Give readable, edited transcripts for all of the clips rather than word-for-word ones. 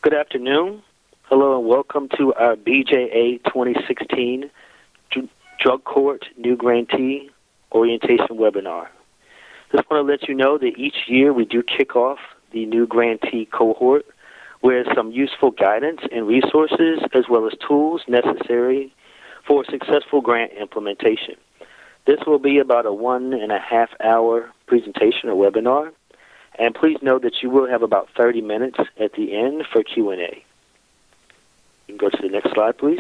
Good afternoon. Hello and welcome to our BJA 2016 Drug Court New Grantee Orientation Webinar. Just want to let you know that each year we do kick off the new grantee cohort with some useful guidance and resources as well as tools necessary for successful grant implementation. This will be about a 1.5 hour presentation or webinar. And please note that you will have about 30 minutes at the end for Q&A. You can go to the next slide, please.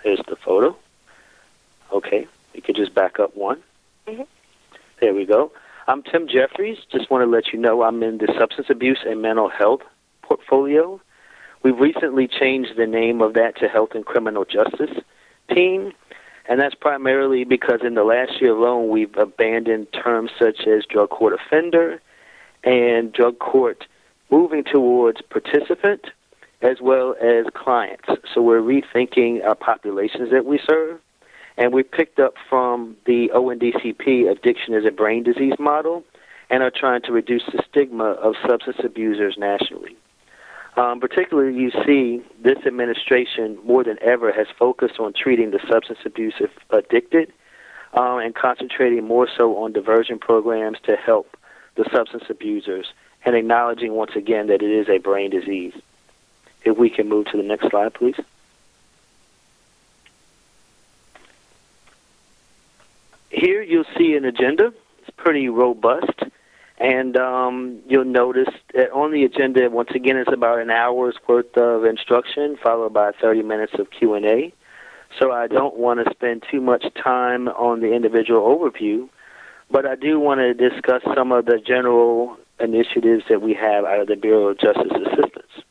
There's the photo. Okay, you can just back up one. There we go. I'm Tim Jeffries. Just want to let you know I'm in the Substance Abuse and Mental Health portfolio. We've recently changed the name of that to Health and Criminal Justice team. And that's primarily because in the last year alone, we've abandoned terms such as drug court offender and drug court, moving towards participant as well as clients. So we're rethinking our populations that we serve. And we picked up from the ONDCP addiction as a brain disease model and are trying to reduce the stigma of substance abusers nationally. Particularly, you see this administration more than ever has focused on treating the substance abuse addicted and concentrating more so on diversion programs to help the substance abusers and acknowledging once again that it is a brain disease. If we can move to the next slide, please. Here you'll see an agenda. It's pretty robust. And you'll notice that on the agenda, once again, it's about an hour's worth of instruction, followed by 30 minutes of Q&A. So I don't want to spend too much time on the individual overview, but I do want to discuss some of the general initiatives that we have out of the Bureau of Justice Assistance.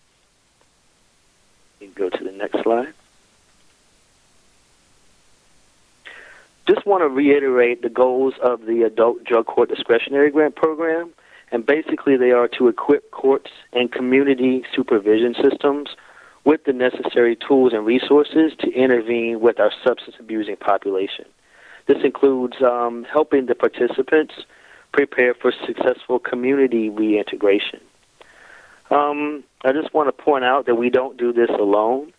You can go to the next slide. Just want to reiterate the goals of the Adult Drug Court Discretionary Grant Program, and basically they are to equip courts and community supervision systems with the necessary tools and resources to intervene with our substance abusing population. This includes helping the participants prepare for successful community reintegration. I just want to point out that we don't do this alone.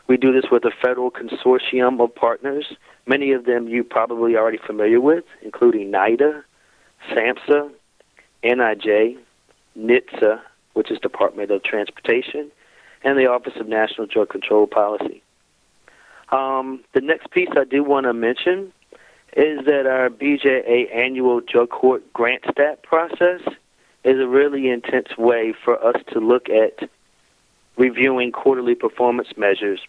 We do this with a federal consortium of partners, many of them you probably already familiar with, including NIDA, SAMHSA, NIJ, NHTSA, which is Department of Transportation, and the Office of National Drug Control Policy. The next piece I do want to mention is that our BJA annual drug court grant stat process is a really intense way for us to look at reviewing quarterly performance measures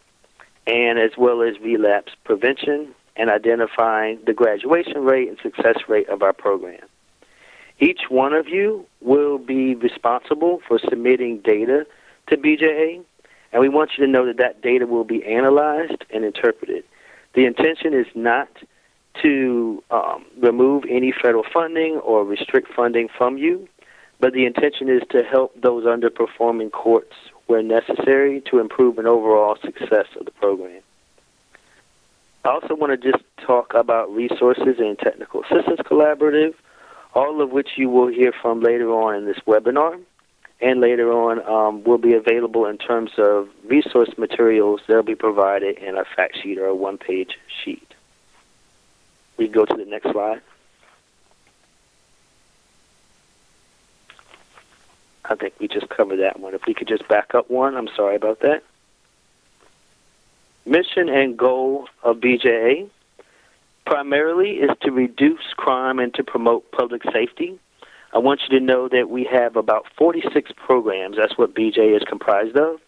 and as well as relapse prevention and identifying the graduation rate and success rate of our program. Each one of you will be responsible for submitting data to BJA, and we want you to know that that data will be analyzed and interpreted. The intention is not to remove any federal funding or restrict funding from you, but the intention is to help those underperforming courts where necessary to improve an overall success of the program. I also want to just talk about resources and technical assistance collaborative, all of which you will hear from later on in this webinar, and later on will be available in terms of resource materials that will be provided in a fact sheet or a one-page sheet. We can go to the next slide. I think we just covered that one. If we could just back up one, I'm sorry about that. Mission and goal of BJA primarily is to reduce crime and to promote public safety. I want you to know that we have about 46 programs. That's what BJA is comprised of,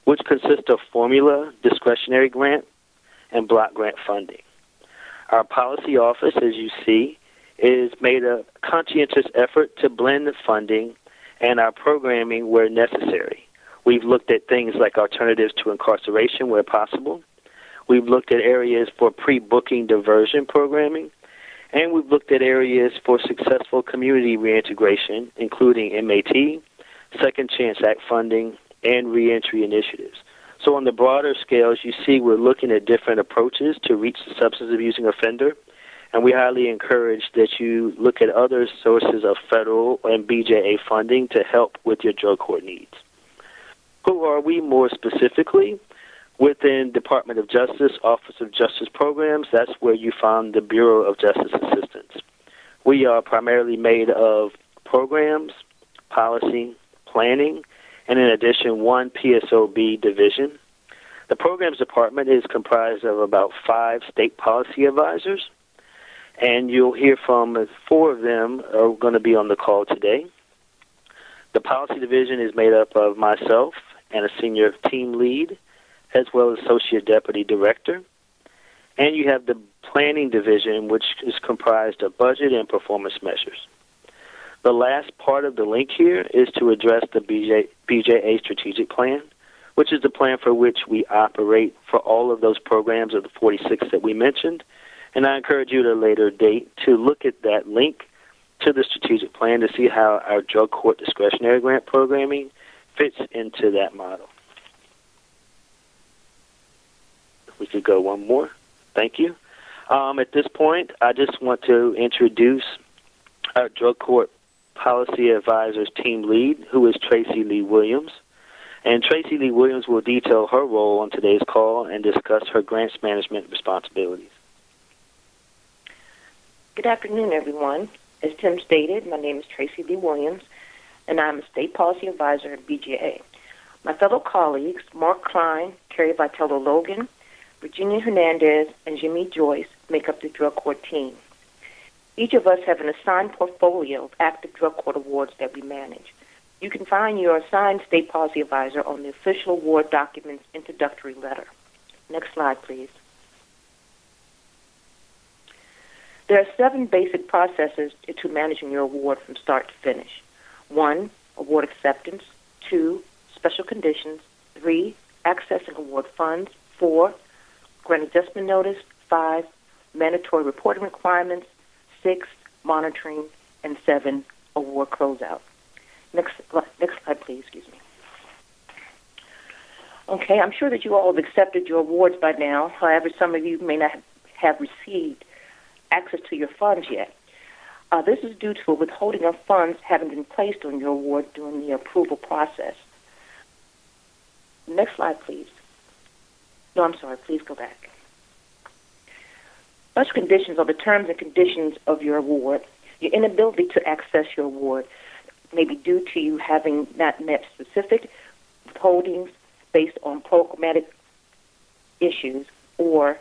which consist of formula, discretionary grant, and block grant funding. Our policy office, as you see, is made a conscientious effort to blend the funding and our programming where necessary. We've looked at things like alternatives to incarceration where possible. We've looked at areas for pre-booking diversion programming. And we've looked at areas for successful community reintegration, including MAT, Second Chance Act funding, and reentry initiatives. So on the broader scales, you see we're looking at different approaches to reach the substance abusing offender. And we highly encourage that you look at other sources of federal and BJA funding to help with your drug court needs. Who are we more specifically? Within Department of Justice, Office of Justice Programs, that's where you find the Bureau of Justice Assistance. We are primarily made of programs, policy, planning, and in addition, one PSOB division. The Programs Department is comprised of about 5 state policy advisors, and you'll hear from 4 of them are going to be on the call today. The Policy Division is made up of myself and a senior team lead, as well as Associate Deputy Director. And you have the Planning Division, which is comprised of budget and performance measures. The last part of the link here is to address the BJA Strategic Plan, which is the plan for which we operate for all of those programs of the 46 that we mentioned. And I encourage you at a later date to look at that link to the strategic plan to see how our drug court discretionary grant programming fits into that model. We could go one more. Thank you. At this point, I just want to introduce our drug court policy advisors team lead, who is Tracy Lee Williams. And Tracy Lee Williams will detail her role on today's call and discuss her grants management responsibilities. Good afternoon, everyone. As Tim stated, my name is Tracy Lee Williams, and I'm a state policy advisor at BJA. My fellow colleagues, Mark Klein, Carrie Vitello Logan, Virginia Hernandez, and Jimmy Joyce make up the drug court team. Each of us have an assigned portfolio of active drug court awards that we manage. You can find your assigned state policy advisor on the official award document's introductory letter. Next slide, please. There are 7 basic processes to managing your award from start to finish. 1, award acceptance. 2, special conditions. 3, accessing award funds. 4, grant adjustment notice. 5, mandatory reporting requirements. 6, monitoring. And 7, award closeout. Next slide, please. Excuse me. Okay, I'm sure that you all have accepted your awards by now. However, some of you may not have received access to your funds yet. This is due to a withholding of funds having been placed on your award during the approval process. Next slide, please. No, I'm sorry. Please go back. Special conditions are the terms and conditions of your award. Your inability to access your award may be due to you having not met specific withholdings based on programmatic issues or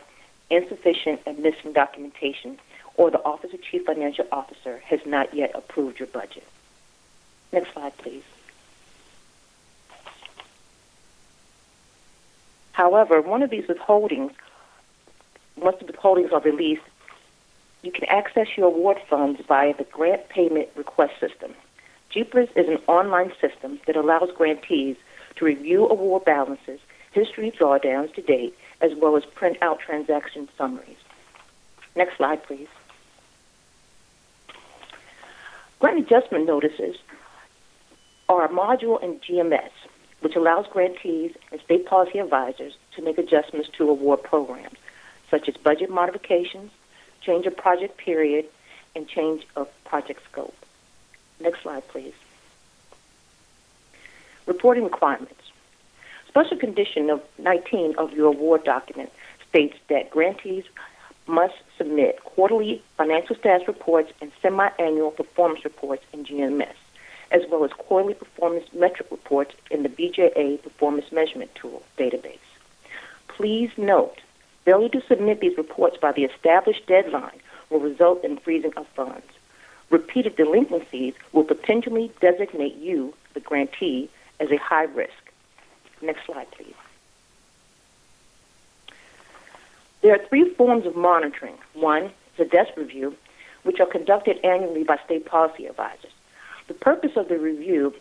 insufficient and missing documentation, or the Office of Chief Financial Officer has not yet approved your budget. Next slide, please. However, once the withholdings are released, you can access your award funds via the Grant Payment Request System. GPRS is an online system that allows grantees to review award balances, history of drawdowns to date, as well as print out transaction summaries. Next slide, please. Grant adjustment notices are a module in GMS, which allows grantees and state policy advisors to make adjustments to award programs, such as budget modifications, change of project period, and change of project scope. Next slide, please. Reporting requirements. Special condition of 19 of your award document states that grantees must submit quarterly financial status reports and semi-annual performance reports in GMS, as well as quarterly performance metric reports in the BJA Performance Measurement Tool database. Please note, failure to submit these reports by the established deadline will result in freezing of funds. Repeated delinquencies will potentially designate you, the grantee, as a high risk. Next slide, please. There are 3 forms of monitoring. 1 is a desk review, which are conducted annually by state policy advisors. The purpose of the review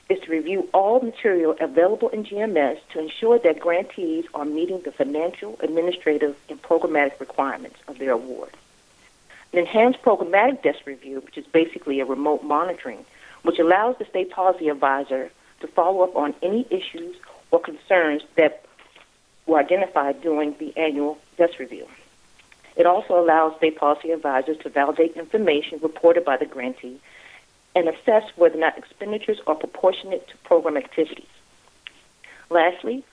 is to review all material available in GMS to ensure that grantees are meeting the financial, administrative, and programmatic requirements of their award. An enhanced programmatic desk review, which is basically a remote monitoring, which allows the state policy advisor to follow up on any issues or concerns that were identified during the annual desk review. It also allows state policy advisors to validate information reported by the grantee and assess whether or not expenditures are proportionate to program activities. Lastly,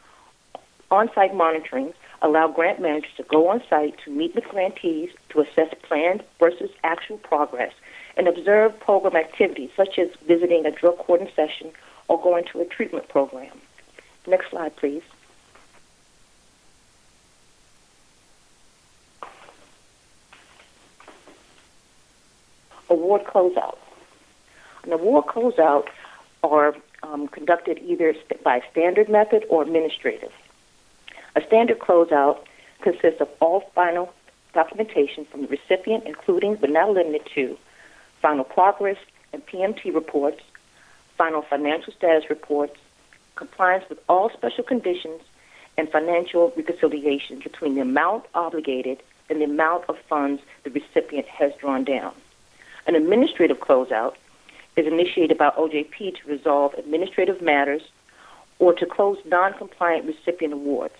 on-site monitoring allow grant managers to go on-site to meet with grantees to assess planned versus actual progress and observe program activities such as visiting a drug court session or going to a treatment program. Next slide, please. Award closeout. An award closeout are conducted either by standard method or administrative. A standard closeout consists of all final documentation from the recipient, including but not limited to final progress and PMT reports, final financial status reports, compliance with all special conditions, and financial reconciliation between the amount obligated and the amount of funds the recipient has drawn down. An administrative closeout is initiated by OJP to resolve administrative matters or to close non-compliant recipient awards.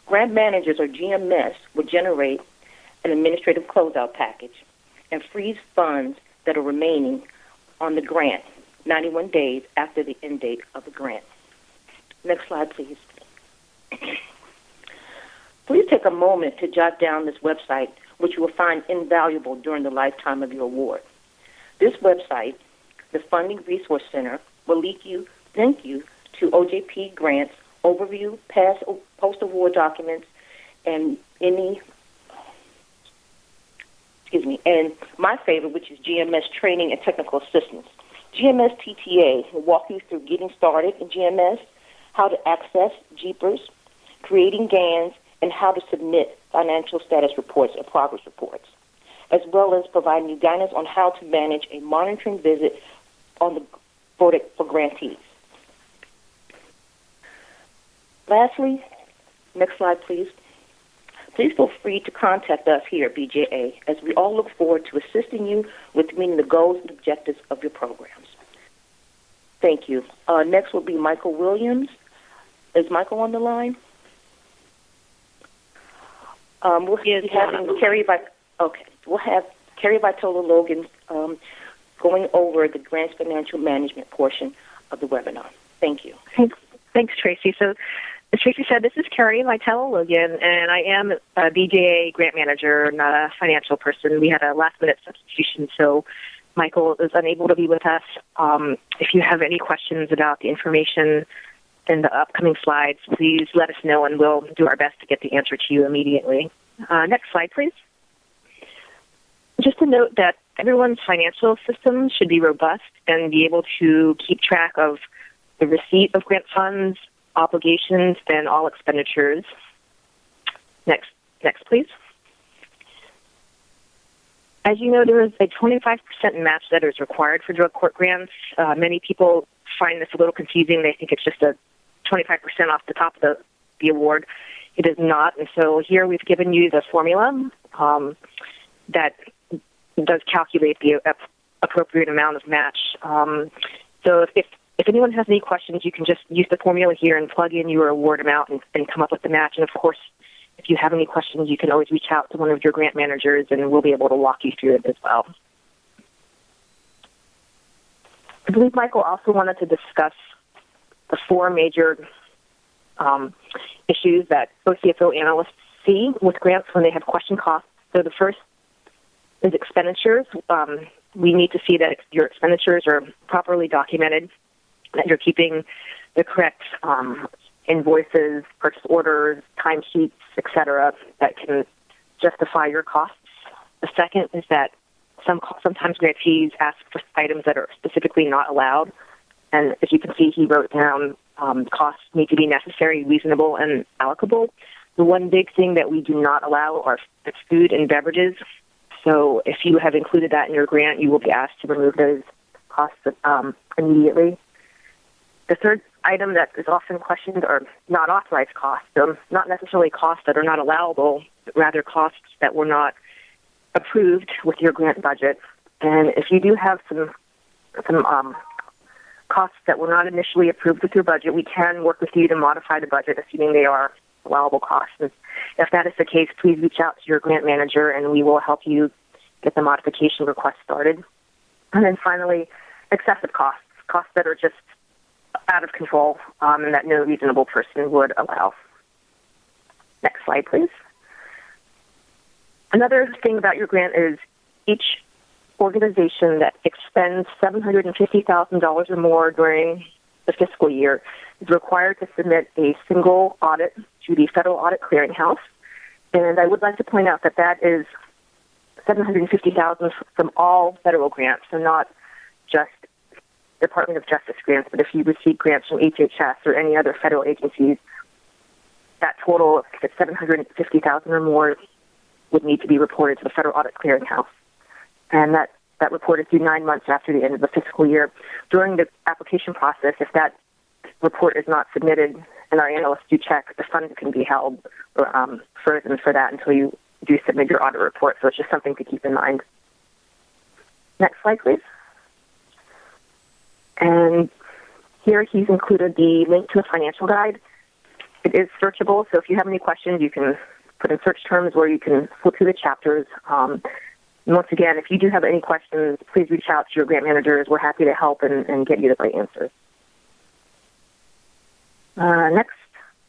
Grant managers or GMS will generate an administrative closeout package and freeze funds that are remaining on the grant 91 days after the end date of the grant. Next slide, please. Please take a moment to jot down this website, which you will find invaluable during the lifetime of your award. This website, the Funding Resource Center, will link you to OJP grants, overview, past post-award documents, and and my favorite, which is GMS training and technical assistance. GMS TTA will walk you through getting started in GMS, how to access JEEPers, creating GANs, and how to submit financial status reports and progress reports, as well as providing you guidance on how to manage a monitoring visit for grantees. Lastly, next slide, please. Please feel free to contact us here at BJA, as we all look forward to assisting you with meeting the goals and objectives of your programs. Thank you. Next will be Michael Williams. Is Michael on the line? We'll be having Carrie We'll have Carrie Vitola Logan going over the grants financial management portion of the webinar. Thank you. Thanks, Tracy. So, as Tracy said, this is Carrie Vitola Logan, and I am a BJA grant manager, not a financial person. We had a last-minute substitution, so Michael is unable to be with us. If you have any questions about the information in the upcoming slides, please let us know, and we'll do our best to get the answer to you immediately. Next slide, please. Just to note that everyone's financial system should be robust and be able to keep track of the receipt of grant funds, obligations, and all expenditures. Next, please. As you know, there is a 25% match that is required for drug court grants. Many people find this a little confusing. They think it's just a 25% off the top of the award. It is not, and so here we've given you the formula that does calculate the appropriate amount of match. So if anyone has any questions, you can just use the formula here and plug in your award amount and come up with the match. And, of course, if you have any questions, you can always reach out to one of your grant managers, and we'll be able to walk you through it as well. I believe Michael also wanted to discuss the four major issues that OCFO analysts see with grants when they have question costs. So the first is expenditures. We need to see that your expenditures are properly documented, that you're keeping the correct invoices, purchase orders, timesheets, etc., that can justify your costs. The second is that sometimes grantees ask for items that are specifically not allowed. And as you can see, he wrote down costs need to be necessary, reasonable, and allocable. The one big thing that we do not allow are food and beverages. So if you have included that in your grant, you will be asked to remove those costs immediately. The third item that is often questioned are not authorized costs. So not necessarily costs that are not allowable, but rather costs that were not approved with your grant budget. And if you do have some costs that were not initially approved with your budget, we can work with you to modify the budget, assuming they are allowable costs. And if that is the case, please reach out to your grant manager, and we will help you get the modification request started. And then finally, excessive costs that are just out of control and that no reasonable person would allow. Next slide, please. Another thing about your grant is each organization that expends $750,000 or more during the fiscal year is required to submit a single audit to the Federal Audit Clearinghouse. And I would like to point out that that is $750,000 from all federal grants, and not just Department of Justice grants, but if you receive grants from HHS or any other federal agencies, that total, if it's $750,000 or more, would need to be reported to the Federal Audit Clearinghouse. And that report is due 9 months after the end of the fiscal year. During the application process, if that report is not submitted and our analysts do check, the funds can be held frozen for that until you do submit your audit report. So it's just something to keep in mind. Next slide, please. And here he's included the link to a financial guide. It is searchable, so if you have any questions, you can put in search terms or you can flip through the chapters. And once again, if you do have any questions, please reach out to your grant managers. We're happy to help and get you the right answers. Next,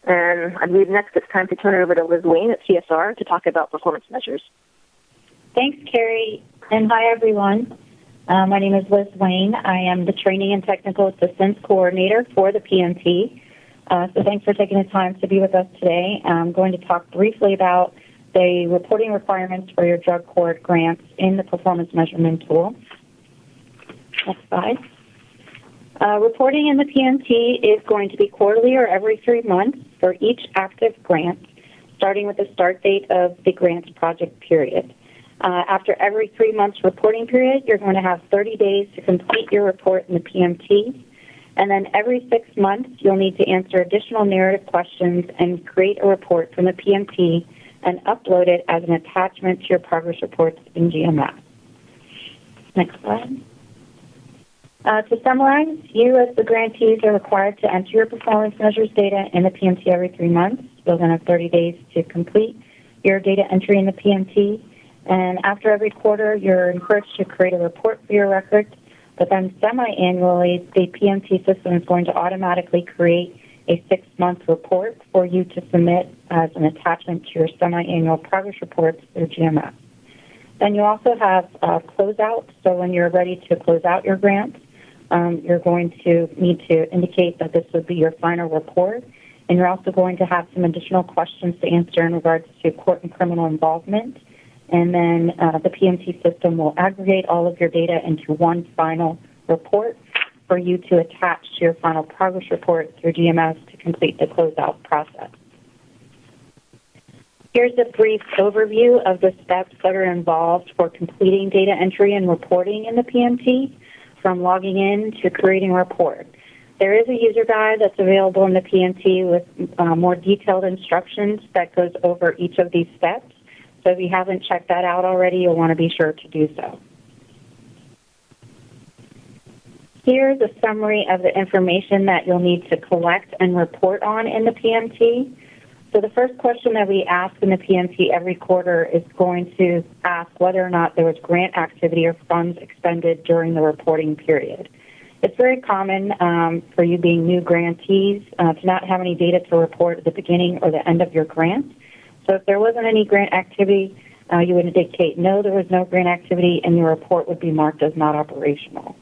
and I believe next it's time to turn it over to Liz Wayne at CSR to talk about performance measures. Thanks, Carrie, and hi, everyone. My name is Liz Wayne. I am the Training and Technical Assistance Coordinator for the PMT. So thanks for taking the time to be with us today. I'm going to talk briefly about the reporting requirements for your drug court grants in the performance measurement tool. Next slide. Reporting in the PMT is going to be quarterly or every 3 months for each active grant, starting with the start date of the grant project period. After every 3 months reporting period, you're going to have 30 days to complete your report in the PMT. And then every 6 months, you'll need to answer additional narrative questions and create a report from the PMT and upload it as an attachment to your progress reports in GMS. Next slide. To summarize, you as the grantees are required to enter your performance measures data in the PMT every 3 months. You'll then have 30 days to complete your data entry in the PMT. And after every quarter, you're encouraged to create a report for your records. But then semi-annually, the PMT system is going to automatically create a 6-month report for you to submit as an attachment to your semi-annual progress reports through GMS. Then you also have closeout. So when you're ready to close out your grant, you're going to need to indicate that this would be your final report. And you're also going to have some additional questions to answer in regards to court and criminal involvement. And then the PMT system will aggregate all of your data into one final report for you to attach to your final progress report through GMS to complete the closeout process. Here's a brief overview of the steps that are involved for completing data entry and reporting in the PMT, from logging in to creating a report. There is a user guide that's available in the PMT with more detailed instructions that goes over each of these steps. So if you haven't checked that out already, you'll want to be sure to do so. Here's a summary of the information that you'll need to collect and report on in the PMT. So the first question that we ask in the PMT every quarter is going to ask whether or not there was grant activity or funds expended during the reporting period. It's very common for you being new grantees to not have any data to report at the beginning or the end of your grant. So if there wasn't any grant activity, you would indicate no, there was no grant activity, and your report would be marked as not operational.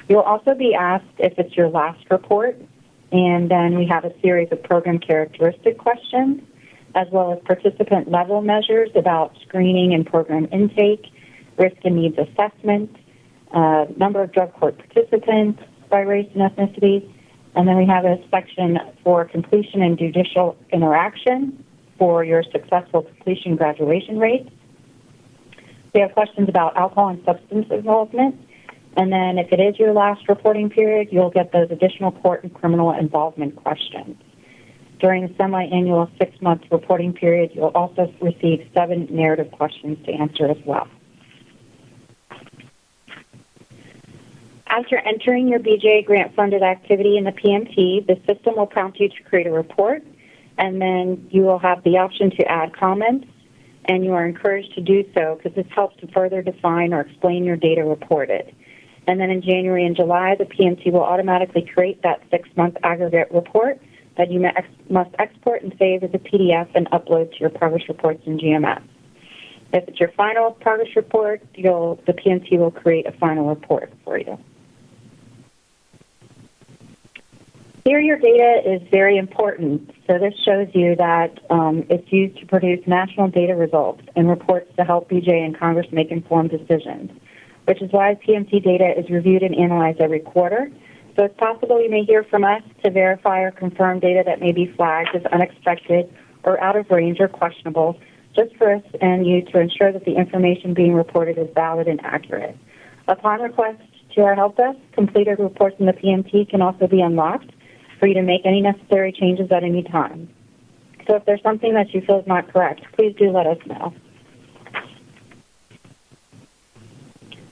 You'll also be asked if it's your last report, and then we have a series of program characteristic questions, as well as participant level measures about screening and program intake, risk and needs assessment, number of drug court participants by race and ethnicity, and then we have a section for completion and judicial interaction for your successful completion graduation rate. We have questions about alcohol and substance involvement. And then if it is your last reporting period, you'll get those additional court and criminal involvement questions. During the semi-annual 6-month reporting period, you'll also receive 7 narrative questions to answer as well. After entering your BJA grant-funded activity in the PMT, the system will prompt you to create a report, and then you will have the option to add comments, and you are encouraged to do so because this helps to further define or explain your data reported. And then in January and July, the PMT will automatically create that 6-month aggregate report that you must export and save as a PDF and upload to your progress reports in GMS. If it's your final progress report, the PMT will create a final report for you. Here, your data is very important. So this shows you that it's used to produce national data results and reports to help BJA and Congress make informed decisions, which is why PMT data is reviewed and analyzed every quarter. So it's possible you may hear from us to verify or confirm data that may be flagged as unexpected or out of range or questionable, just for us and you to ensure that the information being reported is valid and accurate. Upon request to our help desk, completed reports in the PMT can also be unlocked for you to make any necessary changes at any time. So if there's something that you feel is not correct, please do let us know.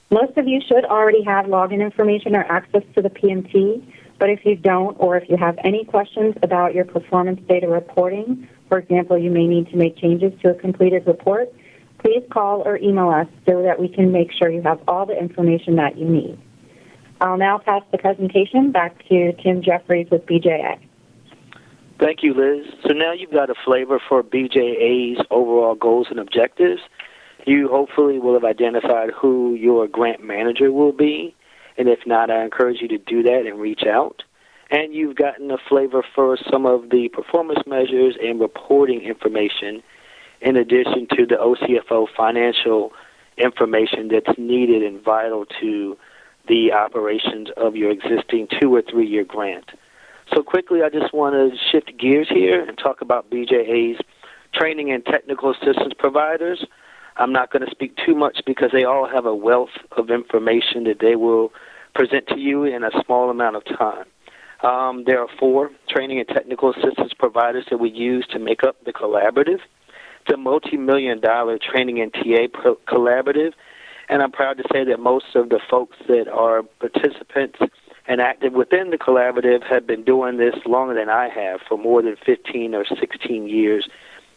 Most of you should already have login information or access to the PMT, but if you don't, or if you have any questions about your performance data reporting, for example, you may need to make changes to a completed report, please call or email us so that we can make sure you have all the information that you need. I'll now pass the presentation back to Tim Jeffries with BJA. Thank you, Liz. So now you've got a flavor for BJA's overall goals and objectives. You hopefully will have identified who your grant manager will be, and if not, I encourage you to do that and reach out. And you've gotten a flavor for some of the performance measures and reporting information in addition to the OCFO financial information that's needed and vital to the operations of your existing 2- or 3-year grant. So quickly, I just want to shift gears here and talk about BJA's training and technical assistance providers. I'm not going to speak too much because they all have a wealth of information that they will present to you in a small amount of time. There are 4 training and technical assistance providers that we use to make up the collaborative. It's a multi-million-dollar training and TA collaborative, and I'm proud to say that most of the folks that are participants and active within the collaborative have been doing this longer than I have, for more than 15 or 16 years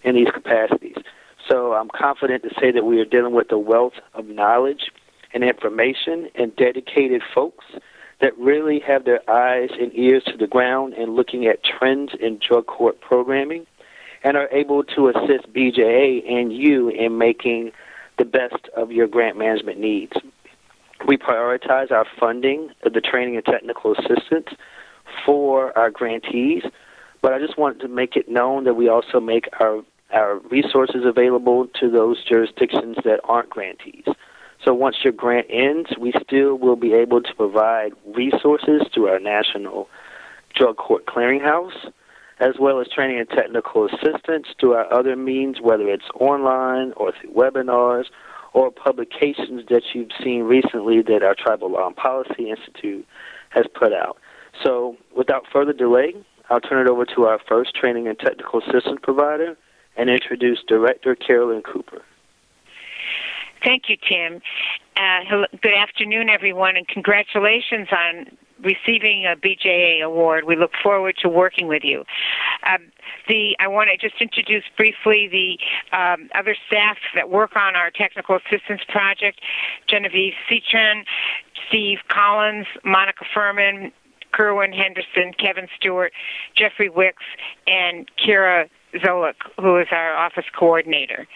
in these capacities. So I'm confident to say that we are dealing with a wealth of knowledge and information and dedicated folks that really have their eyes and ears to the ground and looking at trends in drug court programming and are able to assist BJA and you in making the best of your grant management needs. We prioritize our funding of the training and technical assistance for our grantees, but I just wanted to make it known that we also make our resources available to those jurisdictions that aren't grantees. So once your grant ends, we still will be able to provide resources through our National Drug Court Clearinghouse, as well as training and technical assistance through our other means, whether it's online or through webinars or publications that you've seen recently that our Tribal Law and Policy Institute has put out. So without further delay, I'll turn it over to our first training and technical assistance provider and introduce Director Carolyn Cooper. Thank you, Tim. Good afternoon, everyone, and congratulations on receiving a BJA award. We look forward to working with you. I want to just introduce briefly the other staff that work on our technical assistance project: Genevieve Citron, Steve Collins, Monica Furman, Kerwin Henderson, Kevin Stewart, Jeffrey Wicks, and Kira Zolik, who is our office coordinator.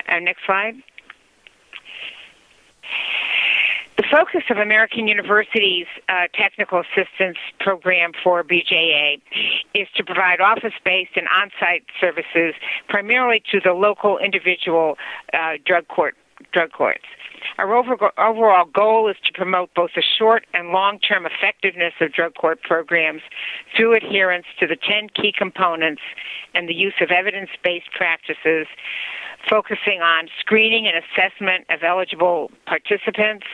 Next slide. The focus of American University's technical assistance program for BJA is to provide office-based and on-site services primarily to the local individual drug courts. Our overall goal is to promote both the short and long-term effectiveness of drug court programs through adherence to the 10 key components and the use of evidence-based practices, focusing on screening and assessment of eligible participants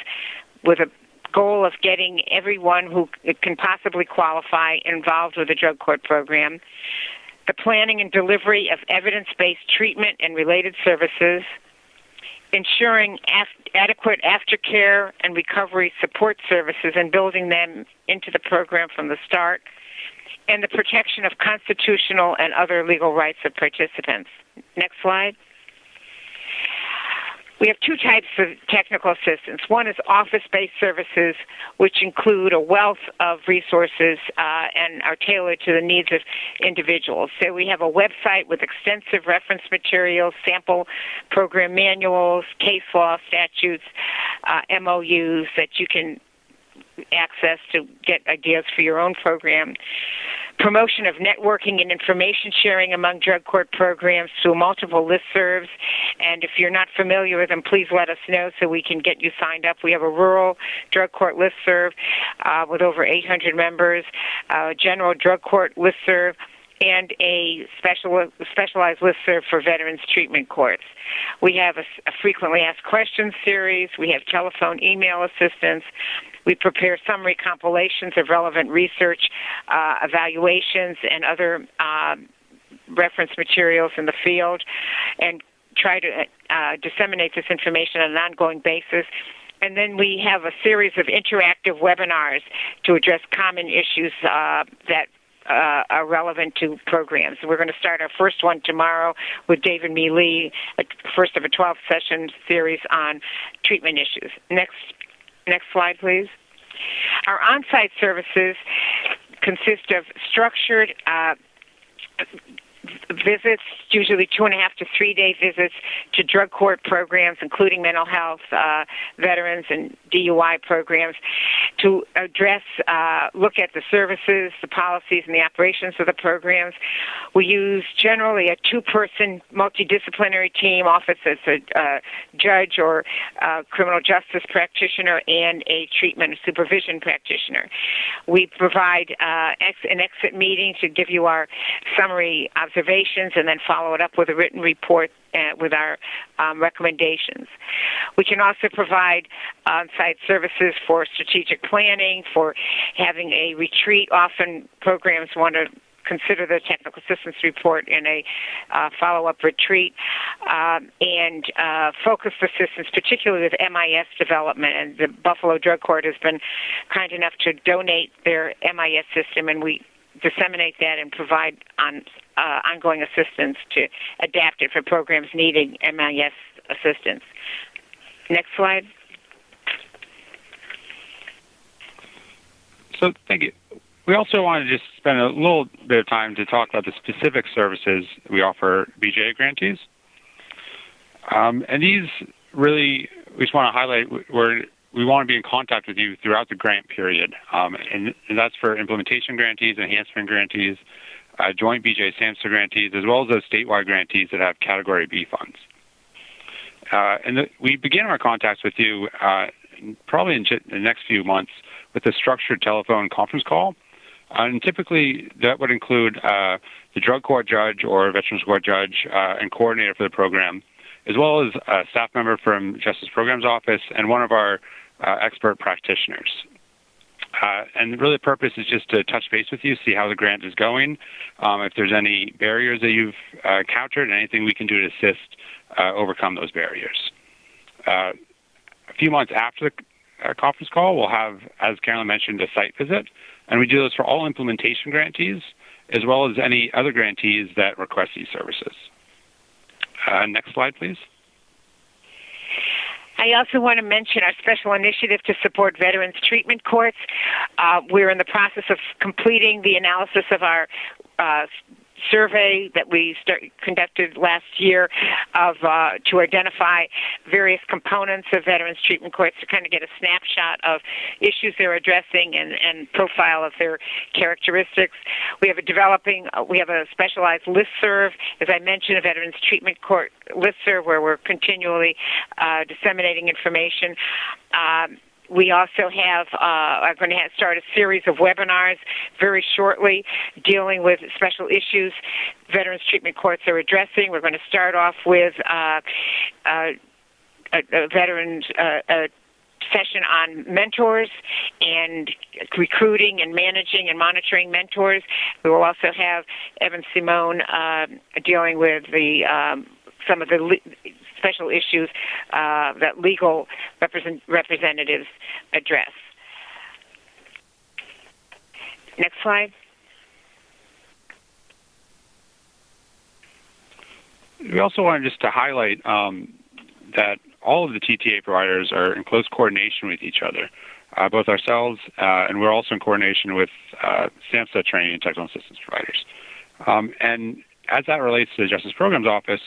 with a goal of getting everyone who can possibly qualify involved with the drug court program, the planning and delivery of evidence-based treatment and related services, ensuring adequate aftercare and recovery support services and building them into the program from the start, and the protection of constitutional and other legal rights of participants. Next slide. We have two types of technical assistance. One is office-based services, which include a wealth of resources and are tailored to the needs of individuals. So we have a website with extensive reference materials, sample program manuals, case law, statutes, MOUs that you can access to get ideas for your own program. Promotion of networking and information sharing among drug court programs through multiple listservs. And if you're not familiar with them, please let us know so we can get you signed up. We have a rural drug court listserv with over 800 members, a general drug court listserv, and a specialized listserv for veterans treatment courts. We have a frequently asked questions series. We have telephone, email assistance. We prepare summary compilations of relevant research, evaluations, and other reference materials in the field, and try to disseminate this information on an ongoing basis. And then we have a series of interactive webinars to address common issues that are relevant to programs. We're going to start our first one tomorrow with David Me Lee, first of a 12-session series on treatment issues. Next slide, please. Our on-site services consist of structured visits, usually 2.5 to 3 day visits to drug court programs, including mental health, veterans, and DUI programs, to address, look at the services, the policies, and the operations of the programs. We use generally a 2-person multidisciplinary team, office as a judge or criminal justice practitioner and a treatment and supervision practitioner. We provide an exit meeting to give you our summary observations and then follow it up with a written report with our recommendations. We can also provide on-site services for strategic planning, for having a retreat. Often programs want to consider the technical assistance report in a follow-up retreat, and focused assistance, particularly with MIS development. And the Buffalo Drug Court has been kind enough to donate their MIS system, and we disseminate that and provide ongoing assistance to adapt it for programs needing MIS assistance. Next slide. So thank you. We also want to just spend a little bit of time to talk about the specific services we offer BJA grantees. And these really, we just want to highlight where we want to be in contact with you throughout the grant period. And that's for implementation grantees, enhancement grantees, joint BJA-SAMHSA grantees, as well as those statewide grantees that have Category B funds. We begin our contacts with you probably in the next few months with a structured telephone conference call. And typically that would include the drug court judge or veterans court judge and coordinator for the program, as well as a staff member from Justice Programs Office and one of our expert practitioners. And really the purpose is just to touch base with you, see how the grant is going, if there's any barriers that you've encountered, and anything we can do to assist overcome those barriers. A few months after the conference call, we'll have, as Carolyn mentioned, a site visit, and we do this for all implementation grantees, as well as any other grantees that request these services. Next slide, please. I also want to mention our special initiative to support veterans treatment courts. We're in the process of completing the analysis of our survey that we conducted last year to identify various components of veterans treatment courts to kind of get a snapshot of issues they're addressing and profile of their characteristics. We have a specialized listserv, as I mentioned, a veterans treatment court listserv where we're continually disseminating information. We also are going to start a series of webinars very shortly dealing with special issues veterans treatment courts are addressing. We're going to start off with a veterans session on mentors and recruiting and managing and monitoring mentors. We will also have Evan Simone dealing with some of the special issues that legal representatives address. Next slide. We also wanted just to highlight that all of the TTA providers are in close coordination with each other, both ourselves and we're also in coordination with SAMHSA training and technical assistance providers. And as that relates to the Justice Programs Office,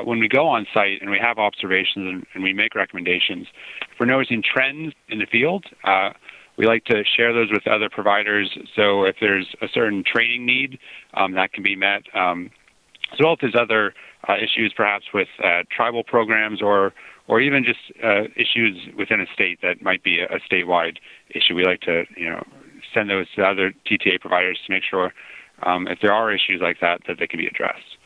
when we go on site and we have observations and we make recommendations, if we're noticing trends in the field, we like to share those with other providers. So if there's a certain training need, that can be met. As well, if there's other issues, perhaps with tribal programs or even just issues within a state that might be a statewide issue, we like to send those to other TTA providers to make sure if there are issues like that they can be addressed.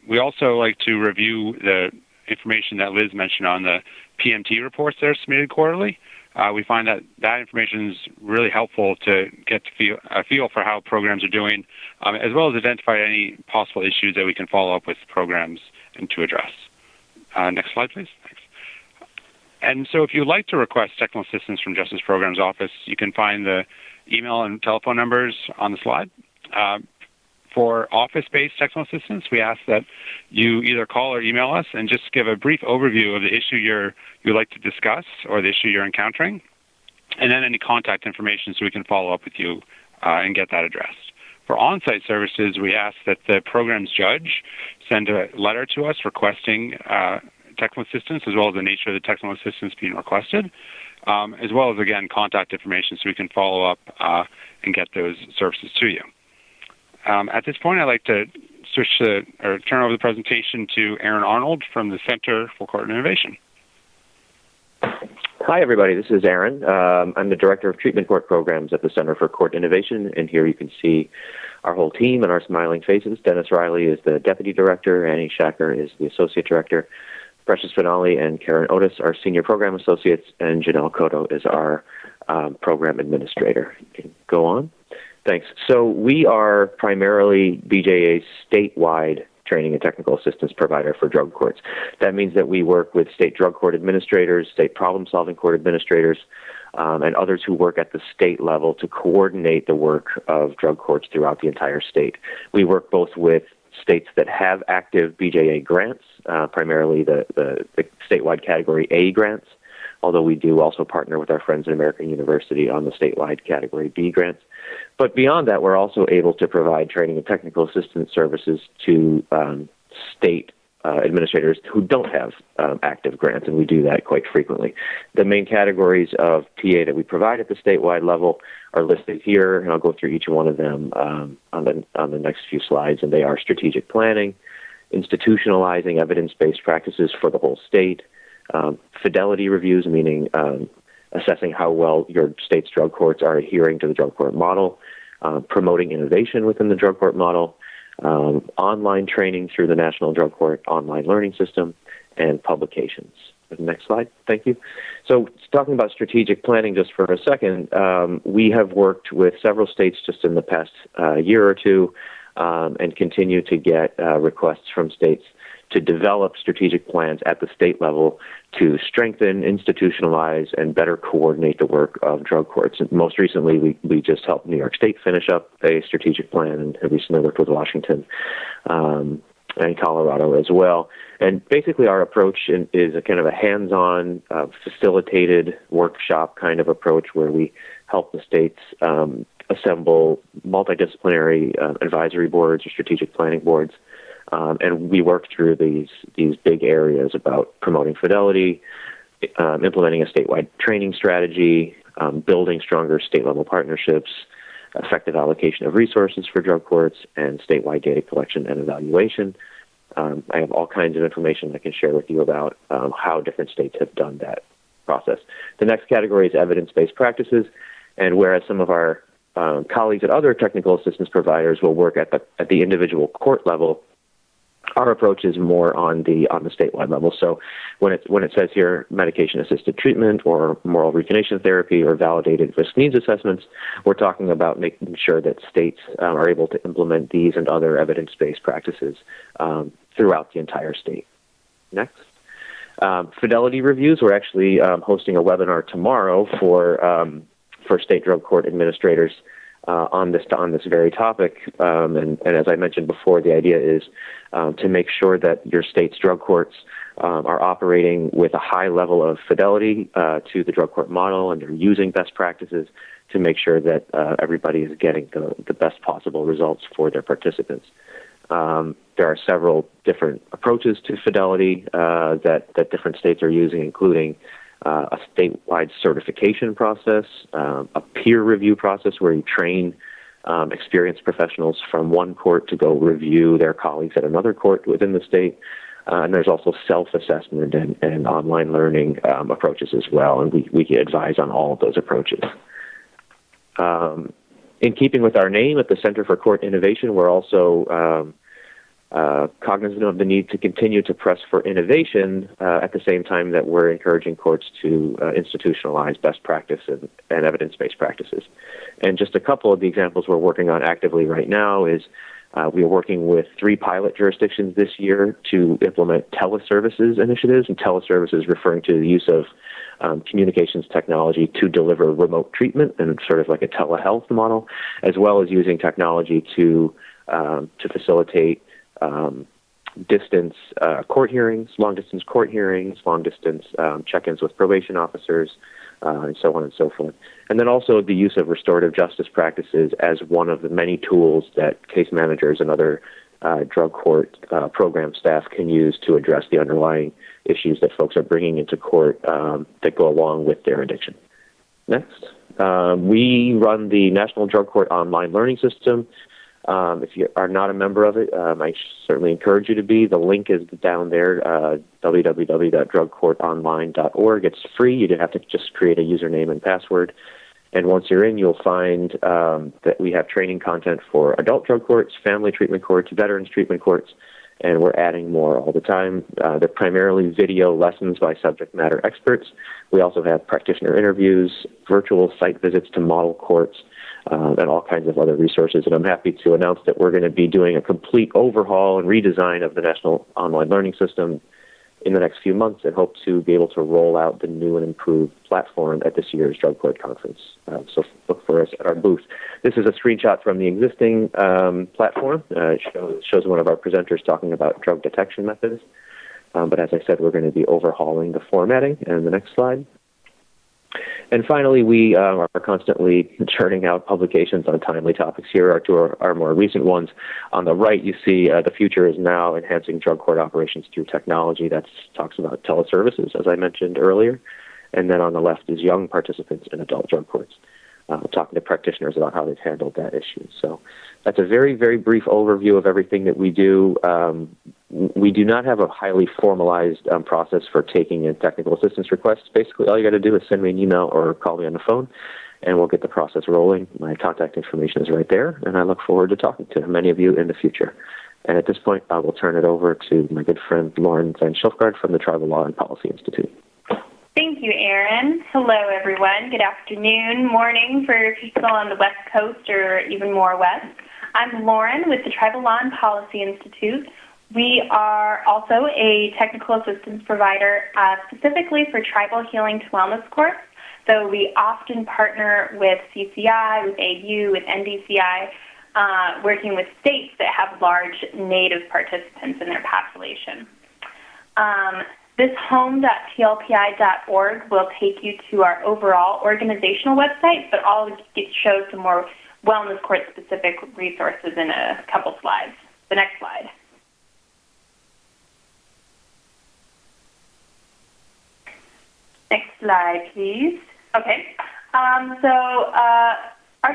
We also like to review the information that Liz mentioned on the PMT reports that are submitted quarterly. We find that information is really helpful to get a feel for how programs are doing, as well as identify any possible issues that we can follow up with programs and to address. Next slide, please. Thanks. And so if you'd like to request technical assistance from Justice Programs Office, you can find the email and telephone numbers on the slide. For office-based technical assistance, we ask that you either call or email us and just give a brief overview of the issue you'd like to discuss or the issue you're encountering, and then any contact information so we can follow up with you and get that addressed. For on-site services, we ask that the program's judge send a letter to us requesting technical assistance, as well as the nature of the technical assistance being requested, as well as, again, contact information so we can follow up and get those services to you. At this point, I'd like to turn over the presentation to Aaron Arnold from the Center for Court Innovation. Hi, everybody. This is Aaron. I'm the Director of Treatment Court Programs at the Center for Court Innovation, and here you can see our whole team and our smiling faces. Dennis Riley is the Deputy Director, Annie Shacker is the Associate Director, Precious Finale and Karen Otis are Senior Program Associates, and Janelle Cotto is our Program Administrator. You can go on. Thanks. So we are primarily BJA's statewide training and technical assistance provider for drug courts. That means that we work with state drug court administrators, state problem-solving court administrators, and others who work at the state level to coordinate the work of drug courts throughout the entire state. We work both with states that have active BJA grants, primarily the statewide Category A grants, although we do also partner with our friends at American University on the statewide Category B grants. But beyond that, we're also able to provide training and technical assistance services to state administrators who don't have active grants, and we do that quite frequently. The main categories of TA that we provide at the statewide level are listed here, and I'll go through each one of them on the next few slides, and they are strategic planning, institutionalizing evidence-based practices for the whole state, Fidelity Reviews, meaning assessing how well your state's drug courts are adhering to the drug court model, promoting innovation within the drug court model, online training through the National Drug Court Online Learning System, and publications. Next slide. Thank you. So talking about strategic planning just for a second, we have worked with several states just in the past year or two and continue to get requests from states to develop strategic plans at the state level to strengthen, institutionalize, and better coordinate the work of drug courts. And most recently, we just helped New York State finish up a strategic plan and have recently worked with Washington and Colorado as well. And basically our approach is a kind of a hands-on, facilitated workshop kind of approach where we help the states assemble multidisciplinary advisory boards or strategic planning boards. And we work through these big areas about promoting fidelity, implementing a statewide training strategy, building stronger state-level partnerships, effective allocation of resources for drug courts, and statewide data collection and evaluation. I have all kinds of information I can share with you about how different states have done that process. The next category is evidence-based practices, and whereas some of our colleagues at other technical assistance providers will work at the individual court level, our approach is more on the statewide level. So when it says here medication-assisted treatment or moral reconation therapy or validated risk needs assessments, we're talking about making sure that states are able to implement these and other evidence-based practices throughout the entire state. Next. Fidelity Reviews. We're actually hosting a webinar tomorrow for state drug court administrators on this very topic. And as I mentioned before, the idea is to make sure that your state's drug courts are operating with a high level of fidelity to the drug court model, and they're using best practices to make sure that everybody is getting the best possible results for their participants. There are several different approaches to fidelity that different states are using, including a statewide certification process, a peer review process where you train experienced professionals from one court to go review their colleagues at another court within the state. And there's also self-assessment and online learning approaches as well, and we advise on all of those approaches. In keeping with our name at the Center for Court Innovation, we're also cognizant of the need to continue to press for innovation at the same time that we're encouraging courts to institutionalize best practice and evidence-based practices. And just a couple of the examples we're working on actively right now is we are working with 3 pilot jurisdictions this year to implement teleservices initiatives, and teleservices referring to the use of communications technology to deliver remote treatment and sort of like a telehealth model, as well as using technology to facilitate distance court hearings, long-distance court hearings, long-distance check-ins with probation officers, and so on and so forth. And then also the use of restorative justice practices as one of the many tools that case managers and other drug court program staff can use to address the underlying issues that folks are bringing into court that go along with their addiction. Next. We run the National Drug Court Online Learning System. If you are not a member of it, I certainly encourage you to be. The link is down there, www.drugcourtonline.org. It's free. You have to just create a username and password. And once you're in, you'll find that we have training content for adult drug courts, family treatment courts, veterans treatment courts, and we're adding more all the time. They're primarily video lessons by subject matter experts. We also have practitioner interviews, virtual site visits to model courts, and all kinds of other resources. And I'm happy to announce that we're going to be doing a complete overhaul and redesign of the National Online Learning System in the next few months, and hope to be able to roll out the new and improved platform at this year's Drug Court Conference. So look for us at our booth. This is a screenshot from the existing platform. It shows one of our presenters talking about drug detection methods. But as I said, we're going to be overhauling the formatting. And the next slide. And finally, we are constantly churning out publications on timely topics. Here are 2 of our more recent ones. On the right, you see the future is now enhancing drug court operations through technology. That talks about teleservices, as I mentioned earlier. And then on the left is young participants in adult drug courts, talking to practitioners about how they've handled that issue. So that's a very, very brief overview of everything that we do. We do not have a highly formalized process for taking in technical assistance requests. Basically, all you got to do is send me an email or call me on the phone, and we'll get the process rolling. My contact information is right there, and I look forward to talking to many of you in the future. And at this point, I will turn it over to my good friend Lauren Van Schilfgaard from the Tribal Law and Policy Institute. Thank you, Aaron. Hello, everyone. Good afternoon, morning for people on the West Coast or even more west. I'm Lauren with the Tribal Law and Policy Institute. We are also a technical assistance provider specifically for tribal healing to wellness courts. So we often partner with CCI, with AU, with NDCI, working with states that have large Native participants in their population. This home.tlpi.org will take you to our overall organizational website, but it shows some more wellness court-specific resources in a couple slides. The next slide. Next slide, please. Okay. Our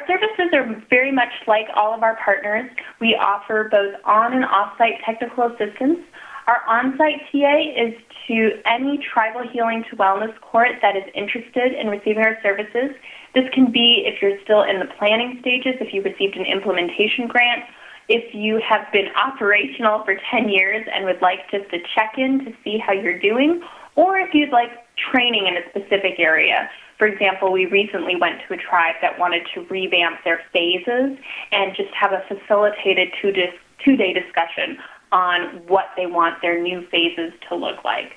services are very much like all of our partners. We offer both on- and off-site technical assistance. Our on-site TA is to any tribal healing to wellness court that is interested in receiving our services. This can be if you're still in the planning stages, if you received an implementation grant, if you have been operational for 10 years and would like just a check-in to see how you're doing, or if you'd like training in a specific area. For example, we recently went to a tribe that wanted to revamp their phases and just have a facilitated two-day discussion on what they want their new phases to look like.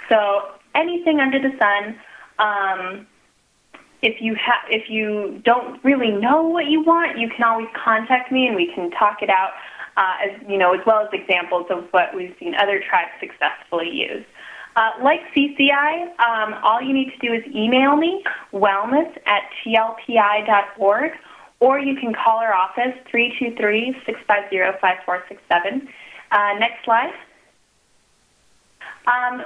So anything under the sun. If you don't really know what you want, you can always contact me and we can talk it out. as well as examples of what we've seen other tribes successfully use. Like CCI, all you need to do is email me, wellness@tlpi.org, or you can call our office, 323-650-5467. Next slide.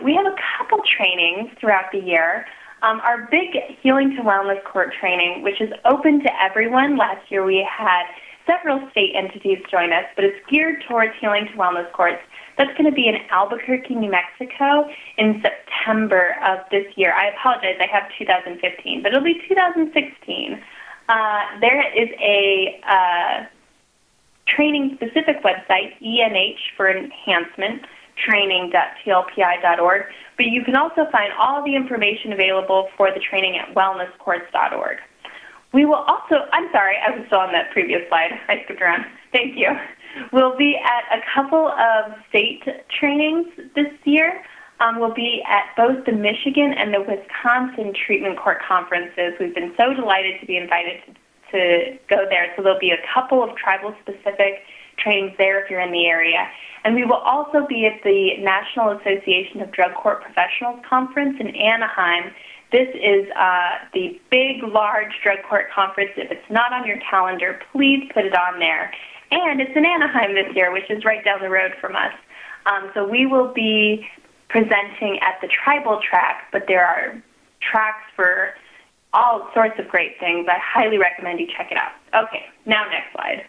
We have a couple trainings throughout the year. Our big Healing to Wellness Court training, which is open to everyone. Last year we had several state entities join us, but it's geared towards Healing to Wellness Courts. That's going to be in Albuquerque, New Mexico in September of this year. I apologize, I have 2015, but it'll be 2016. There is a training-specific website, ENH for enhancement, training.tlpi.org, but you can also find all the information available for the training at wellnesscourts.org. We will also, I'm sorry, I was still on that previous slide. I skipped around. Thank you. We'll be at a couple of state trainings this year. We'll be at both the Michigan and the Wisconsin Treatment Court conferences. We've been so delighted to be invited to go there. So there'll be a couple of tribal-specific trainings there if you're in the area. And we will also be at the National Association of Drug Court Professionals Conference in Anaheim. This is the big, large drug court conference. If it's not on your calendar, please put it on there. And it's in Anaheim this year, which is right down the road from us. So we will be presenting at the tribal track, but there are tracks for all sorts of great things. I highly recommend you check it out. Okay, now next slide.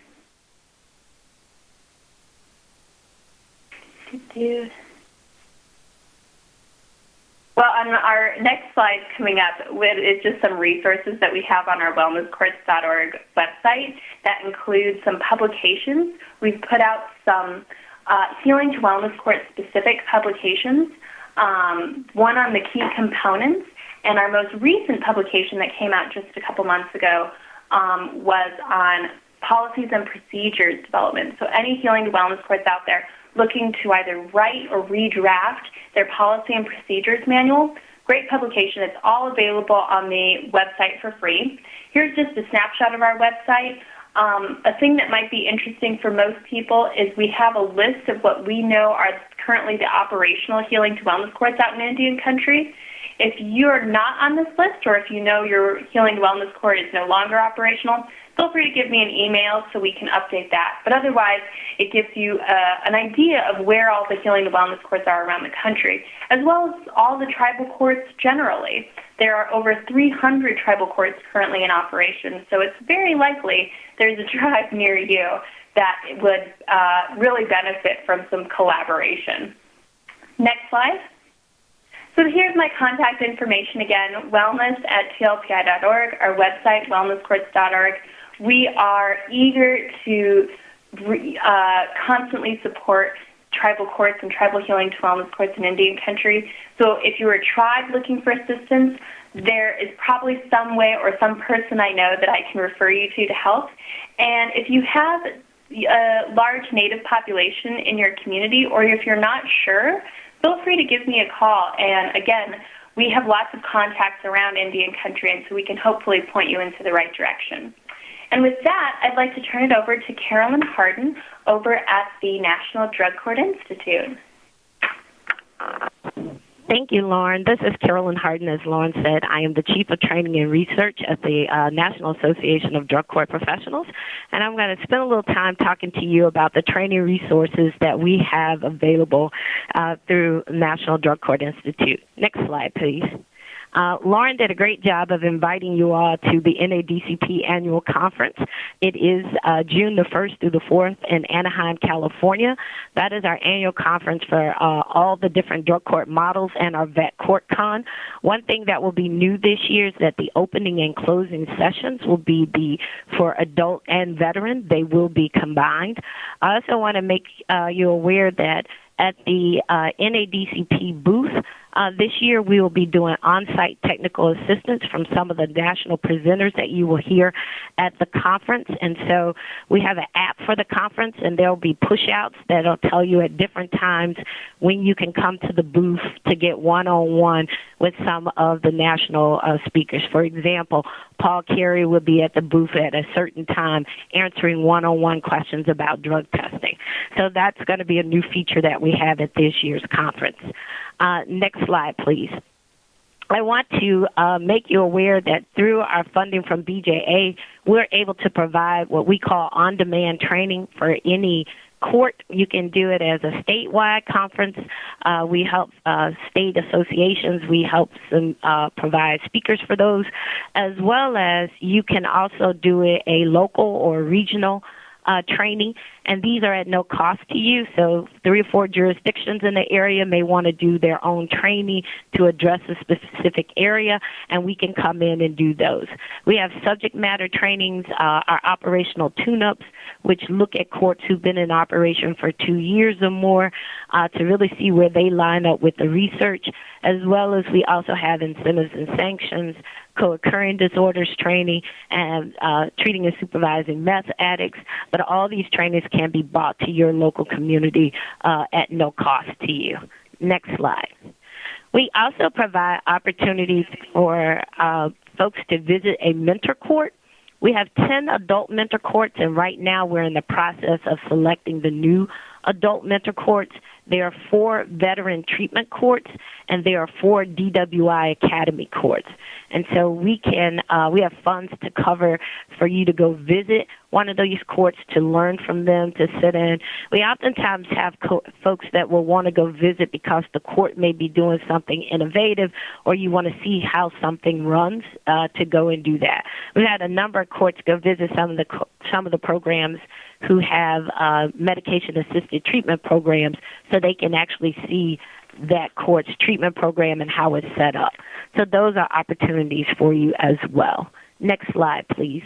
Well, on our next slide coming up is just some resources that we have on our wellnesscourts.org website that include some publications. We've put out some Healing to Wellness Court specific publications, one on the key components, and our most recent publication that came out just a couple months ago was on policies and procedures development. So any Healing to Wellness Courts out there looking to either write or redraft their policy and procedures manual, great publication. It's all available on the website for free. Here's just a snapshot of our website. A thing that might be interesting for most people is we have a list of what we know are currently the operational Healing to Wellness Courts out in Indian country. If you're not on this list, or if you know your Healing to Wellness Court is no longer operational, feel free to give me an email so we can update that. But otherwise, it gives you an idea of where all the Healing to Wellness Courts are around the country, as well as all the tribal courts generally. There are over 300 tribal courts currently in operation, so it's very likely there's a tribe near you that would really benefit from some collaboration. Next slide. So here's my contact information again, wellness@tlpi.org, our website, wellnesscourts.org. We are eager to constantly support tribal courts and tribal Healing to Wellness Courts in Indian country. So if you're a tribe looking for assistance, there is probably some way or some person I know that I can refer you to help. And if you have a large Native population in your community, or if you're not sure, feel free to give me a call. And again, we have lots of contacts around Indian country, and so we can hopefully point you into the right direction. And with that, I'd like to turn it over to Carolyn Harden over at the National Drug Court Institute. Thank you, Lauren. This is Carolyn Harden. As Lauren said, I am the Chief of Training and Research at the National Association of Drug Court Professionals, and I'm going to spend a little time talking to you about the training resources that we have available through National Drug Court Institute. Next slide, please. Lauren did a great job of inviting you all to the NADCP annual conference. It is June the 1st through the 4th in Anaheim, California. That is our annual conference for all the different drug court models and our Vet Court Con. One thing that will be new this year is that the opening and closing sessions will be for adult and veteran. They will be combined. I also want to make you aware that at the NADCP booth, this year we will be doing on-site technical assistance from some of the national presenters that you will hear at the conference. And so we have an app for the conference, and there will be push-outs that will tell you at different times when you can come to the booth to get one-on-one with some of the national speakers. For example, Paul Carey will be at the booth at a certain time answering one-on-one questions about drug testing. So that's going to be a new feature that we have at this year's conference. Next slide, please. I want to make you aware that through our funding from BJA, we're able to provide what we call on-demand training for any court. You can do it as a statewide conference. We help state associations. We help them provide speakers for those, as well as you can also do it a local or regional training, and these are at no cost to you. So 3 or 4 jurisdictions in the area may want to do their own training to address a specific area, and we can come in and do those. We have subject matter trainings, our operational tune-ups, which look at courts who've been in operation for 2 years or more to really see where they line up with the research, as well as we also have incentives and sanctions, co-occurring disorders training, and treating and supervising meth addicts. But all these trainings can be bought to your local community at no cost to you. Next slide. We also provide opportunities for folks to visit a mentor court. We have 10 adult mentor courts, and right now we're in the process of selecting the new adult mentor courts. There are 4 veteran treatment courts, and there are 4 DWI Academy courts. And so we have funds to cover for you to go visit one of these courts, to learn from them, to sit in. We oftentimes have folks that will want to go visit because the court may be doing something innovative, or you want to see how something runs to go and do that. We've had a number of courts go visit some of the programs who have medication-assisted treatment programs, so they can actually see that court's treatment program and how it's set up. So those are opportunities for you as well. Next slide, please.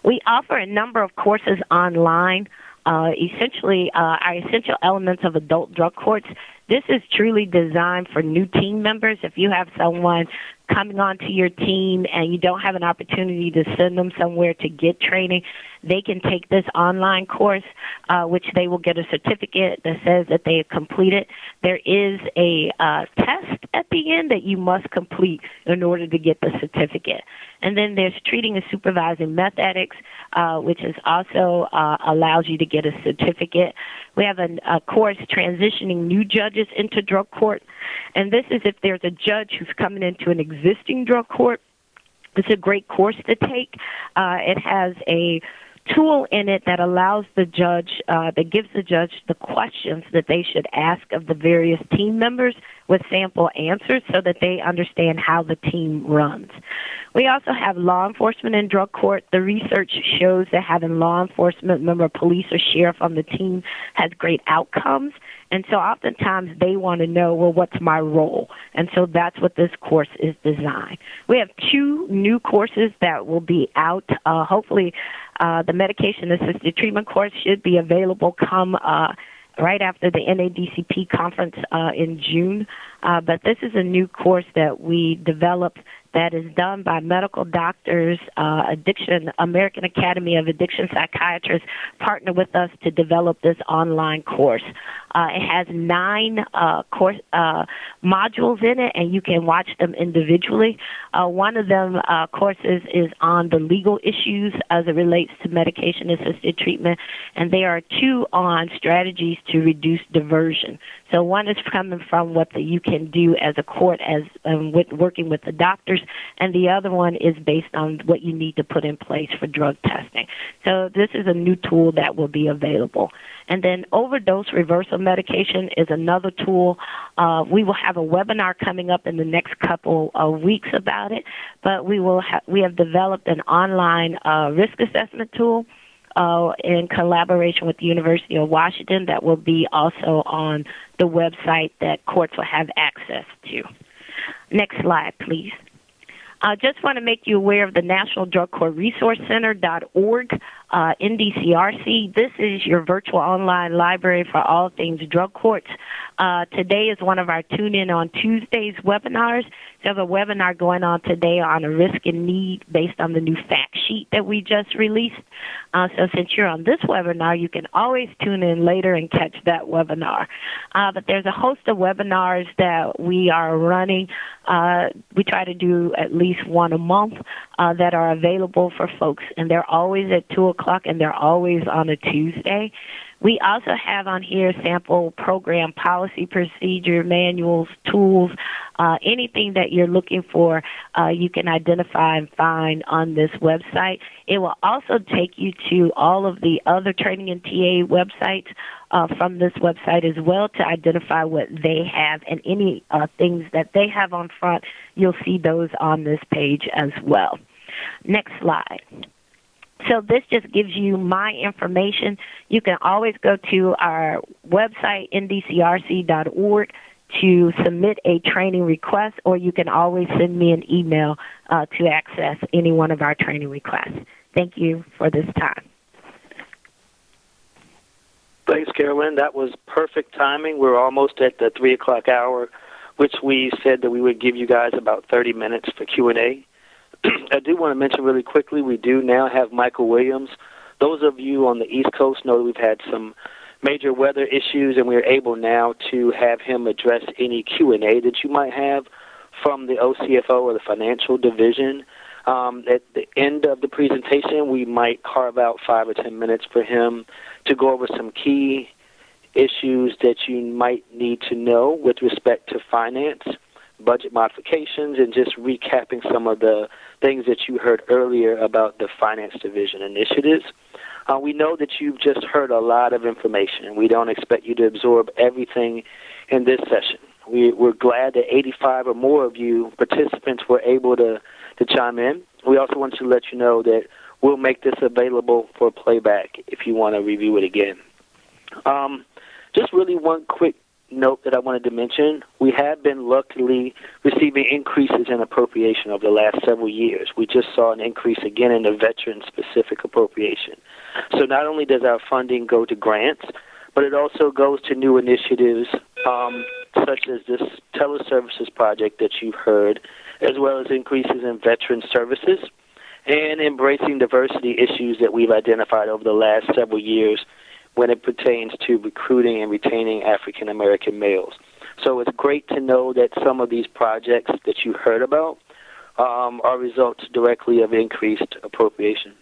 We offer a number of courses online. Essentially, our essential elements of adult drug courts. This is truly designed for new team members. If you have someone coming onto your team and you don't have an opportunity to send them somewhere to get training, they can take this online course, which they will get a certificate that says that they have completed. There is a test at the end that you must complete in order to get the certificate. And then there's treating and supervising meth addicts, which is also allows you to get a certificate. We have a course transitioning new judges into drug court, and this is if there's a judge who's coming into an existing drug court. It's a great course to take. It has a tool in it that allows the judge, that gives the judge the questions that they should ask of the various team members with sample answers so that they understand how the team runs. We also have law enforcement in drug court. The research shows that having law enforcement member, police, or sheriff on the team has great outcomes. And so oftentimes they want to know, well, what's my role? And so that's what this course is designed. We have 2 new courses that will be out. Hopefully the medication-assisted treatment course should be available come right after the NADCP conference in June. But this is a new course that we developed that is done by medical doctors. American Academy of Addiction Psychiatrists partnered with us to develop this online course. It has 9 modules in it, and you can watch them individually. One of them courses is on the legal issues as it relates to medication-assisted treatment, and there are 2 on strategies to reduce diversion. So one is coming from what you can do as a court as with working with the doctors, and the other one is based on what you need to put in place for drug testing. So this is a new tool that will be available. And then overdose reversal medication is another tool. We will have a webinar coming up in the next couple of weeks about it, but we have developed an online risk assessment tool in collaboration with the University of Washington that will be also on the website that courts will have access to. Next slide, please. I just want to make you aware of the National Drug Court Resource Center.org. NDCRC. This is your virtual online library for all things drug courts. Today is one of our Tune In on Tuesdays webinars. There's a webinar going on today on a risk and need based on the new fact sheet that we just released. So since you're on this webinar, you can always tune in later and catch that webinar. But there's a host of webinars that we are running. We try to do at least one a month that are available for folks, and they're always at 2 o'clock, and they're always on a Tuesday. We also have on here sample program policy, procedure, manuals, tools, anything that you're looking for, you can identify and find on this website. It will also take you to all of the other training and TA websites from this website as well to identify what they have, and any things that they have on front, you'll see those on this page as well. Next slide. So this just gives you my information. You can always go to our website, ndcrc.org, to submit a training request, or you can always send me an email to access any one of our training requests. Thank you for this time. Thanks, Carolyn. That was perfect timing. We're almost at the 3 o'clock hour, which we said that we would give you guys about 30 minutes for Q&A. I do want to mention really quickly, we do now have Michael Williams. Those of you on the East Coast know that we've had some major weather issues, and we're able now to have him address any Q&A that you might have from the OCFO or the financial division. At the end of the presentation, we might carve out 5 or 10 minutes for him to go over some key issues that you might need to know with respect to finance, budget modifications, and just recapping some of the things that you heard earlier about the finance division initiatives. We know that you've just heard a lot of information, and we don't expect you to absorb everything in this session. We're glad that 85 or more of you participants were able to chime in. We also want to let you know that we'll make this available for playback if you want to review it again. Just really one quick note that I wanted to mention. We have been luckily receiving increases in appropriation over the last several years. We just saw an increase again in the veteran-specific appropriation. So not only does our funding go to grants, but it also goes to new initiatives such as this teleservices project that you've heard, as well as increases in veteran services and embracing diversity issues that we've identified over the last several years when it pertains to recruiting and retaining African American males. So it's great to know that some of these projects that you heard about are results directly of increased appropriation.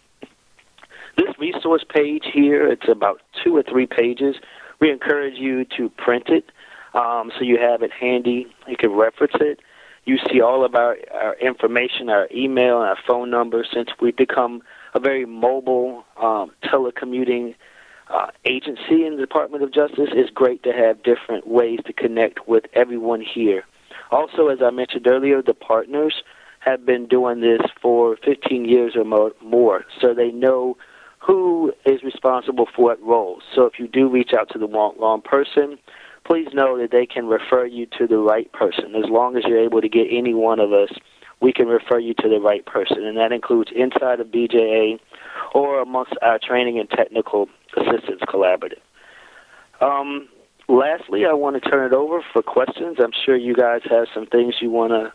This resource page here, it's about 2 or 3 pages. We encourage you to print it so you have it handy. You can reference it. You see all of our information, our email, and our phone number. Since we've become a very mobile telecommuting agency in the Department of Justice, it's great to have different ways to connect with everyone here. Also, as I mentioned earlier, the partners have been doing this for 15 years or more, so they know who is responsible for what roles. So if you do reach out to the wrong person, please know that they can refer you to the right person. As long as you're able to get any one of us, we can refer you to the right person, and that includes inside of BJA or amongst our training and technical assistance collaborative. Lastly, I want to turn it over for questions. I'm sure you guys have some things you want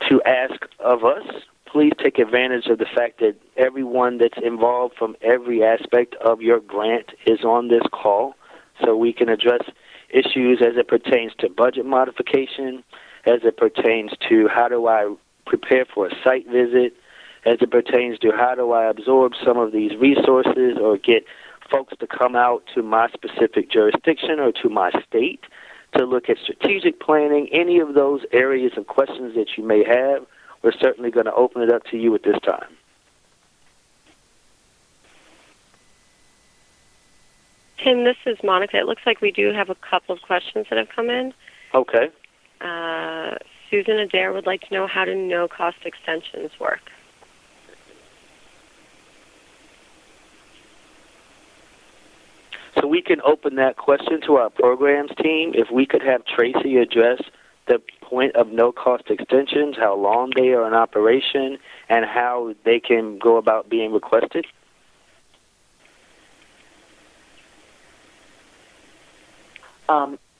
to ask of us. Please take advantage of the fact that everyone that's involved from every aspect of your grant is on this call, so we can address issues as it pertains to budget modification, as it pertains to how do I prepare for a site visit, as it pertains to how do I absorb some of these resources or get folks to come out to my specific jurisdiction or to my state to look at strategic planning. Any of those areas of questions that you may have, we're certainly going to open it up to you at this time. Tim, this is Monica. It looks like we do have a couple of questions that have come in. Okay. Susan Adair would like to know how do no-cost extensions work. So we can open that question to our programs team. If we could have Tracy address the point of no-cost extensions, how long they are in operation, and how they can go about being requested.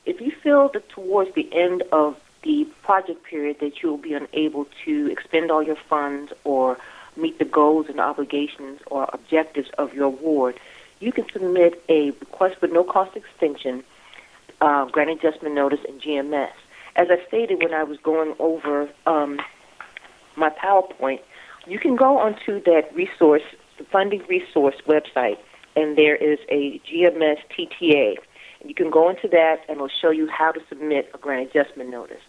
If you feel that towards the end of the project period that you will be unable to expend all your funds or meet the goals and obligations or objectives of your award, you can submit a request for no-cost extension, grant adjustment notice, and GMS. As I stated when I was going over my PowerPoint, you can go onto that resource, the funding resource website, and there is a GMS TTA. You can go into that, and it'll show you how to submit a grant adjustment notice.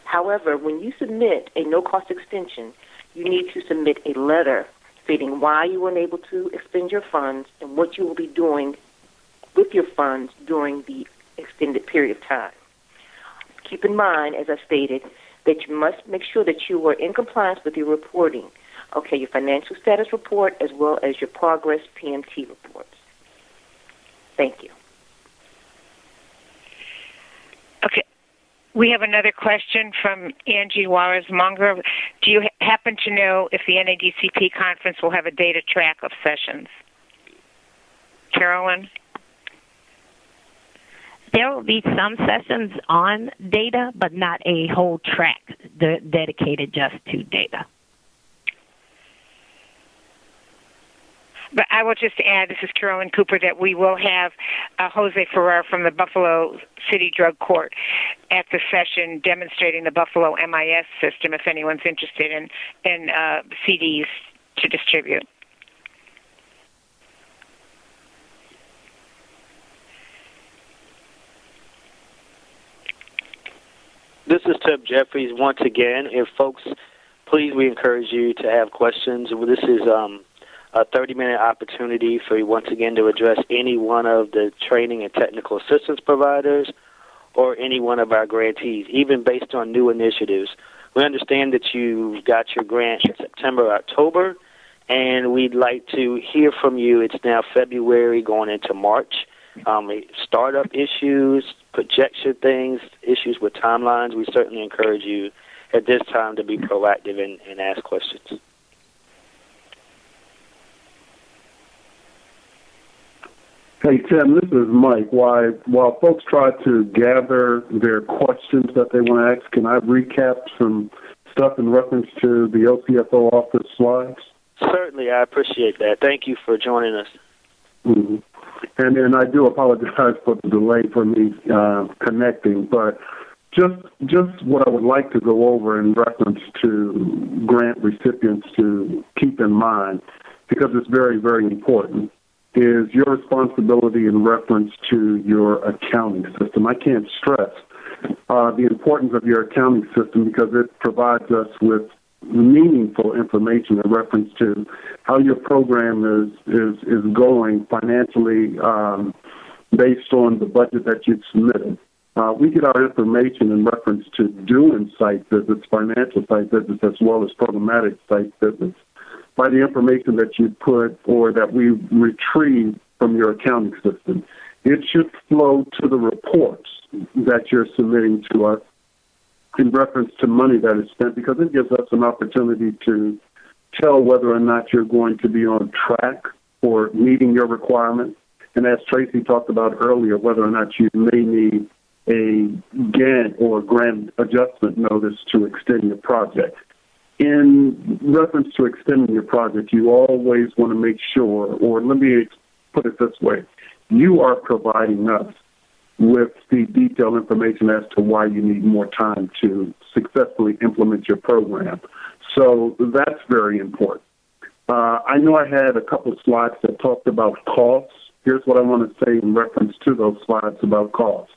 However, when you submit a no-cost extension, you need to submit a letter stating why you were unable to expend your funds and what you will be doing with your funds during the extended period of time. Keep in mind, as I stated, that you must make sure that you are in compliance with your reporting, your financial status report as well as your progress PMT reports. Thank you. Okay. We have another question from Angie Juarez-Monger. Do you happen to know if the NADCP conference will have a data track of sessions? Carolyn? There will be some sessions on data, but not a whole track dedicated just to data. But I will just add, this is Carolyn Cooper, that we will have Jose Ferrer from the Buffalo City Drug Court at the session demonstrating the Buffalo MIS system if anyone's interested in CDs to distribute. This is Tip Jeffries once again. If folks, please, we encourage you to have questions. This is a 30-minute opportunity for you once again to address any one of the training and technical assistance providers or any one of our grantees, even based on new initiatives. We understand that you got your grant in September, October, and we'd like to hear from you. It's now February going into March. Startup issues, projection things, issues with timelines. We certainly encourage you at this time to be proactive and ask questions. Hey, Tim, this is Mike. While folks try to gather their questions that they want to ask, can I recap some stuff in reference to the OCFO office slides? Certainly, I appreciate that. Thank you for joining us. Mm-hmm. And I do apologize for the delay for me connecting, but just what I would like to go over in reference to grant recipients to keep in mind, because it's very, very important, is your responsibility in reference to your accounting system. I can't stress the importance of your accounting system because it provides us with meaningful information in reference to how your program is going financially based on the budget that you've submitted. We get our information in reference to doing site visits, financial site visits, as well as programmatic site visits by the information that you put or that we retrieve from your accounting system. It should flow to the reports that you're submitting to us in reference to money that is spent, because it gives us an opportunity to tell whether or not you're going to be on track for meeting your requirements. And as Tracy talked about earlier, whether or not you may need a GAN or grant adjustment notice to extend your project. In reference to extending your project, you always want to make sure, or let me put it this way, you are providing us with the detailed information as to why you need more time to successfully implement your program. So that's very important. I know I had a couple of slides that talked about costs. Here's what I want to say in reference to those slides about costs.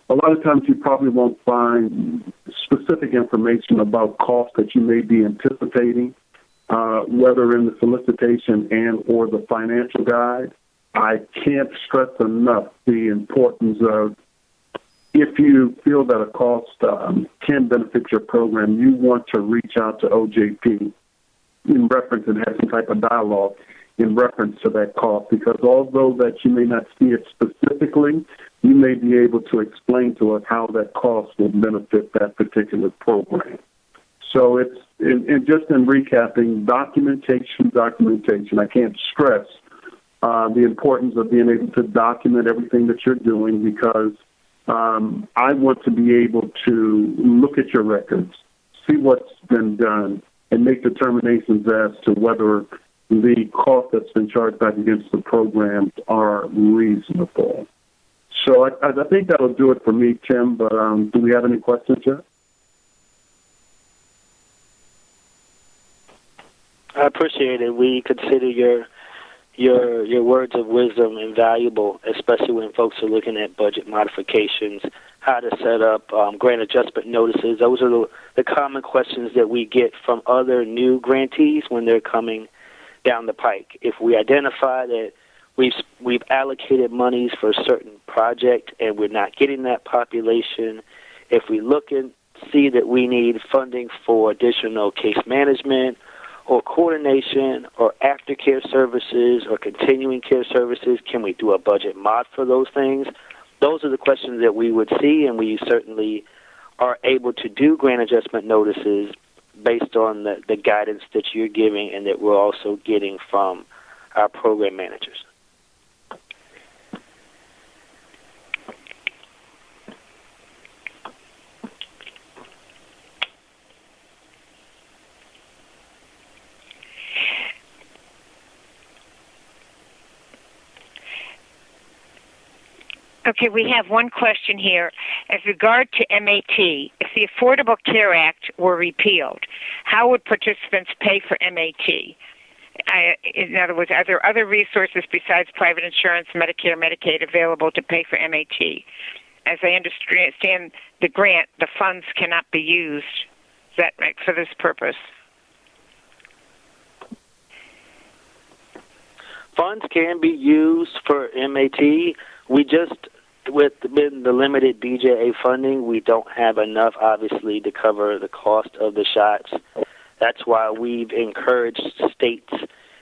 A lot of times you probably won't find specific information about costs that you may be anticipating, whether in the solicitation and or the financial guide. I can't stress enough the importance of, if you feel that a cost can benefit your program, you want to reach out to OJP in reference and have some type of dialogue in reference to that cost, because although that you may not see it specifically, you may be able to explain to us how that cost will benefit that particular program. So it's just in recapping, documentation. I can't stress the importance of being able to document everything that you're doing, because I want to be able to look at your records, see what's been done, and make determinations as to whether the cost that's been charged back against the programs are reasonable. So I think that'll do it for me, Tim, but do we have any questions yet? I appreciate it. We consider your words of wisdom invaluable, especially when folks are looking at budget modifications, how to set up grant adjustment notices. Those are the common questions that we get from other new grantees when they're coming down the pike. If we identify that we've allocated monies for a certain project and we're not getting that population, if we look and see that we need funding for additional case management or coordination or aftercare services or continuing care services, can we do a budget mod for those things? Those are the questions that we would see, and we certainly are able to do grant adjustment notices based on the guidance that you're giving and that we're also getting from our program managers. Okay, we have one question here. As regard to MAT, if the Affordable Care Act were repealed, how would participants pay for MAT? In other words, are there other resources besides private insurance, Medicare, Medicaid available to pay for MAT? As I understand the grant, the funds cannot be used. Is that right, for this purpose? Funds can be used for MAT. We just, within the limited BJA funding, we don't have enough, obviously, to cover the cost of the shots. That's why we've encouraged states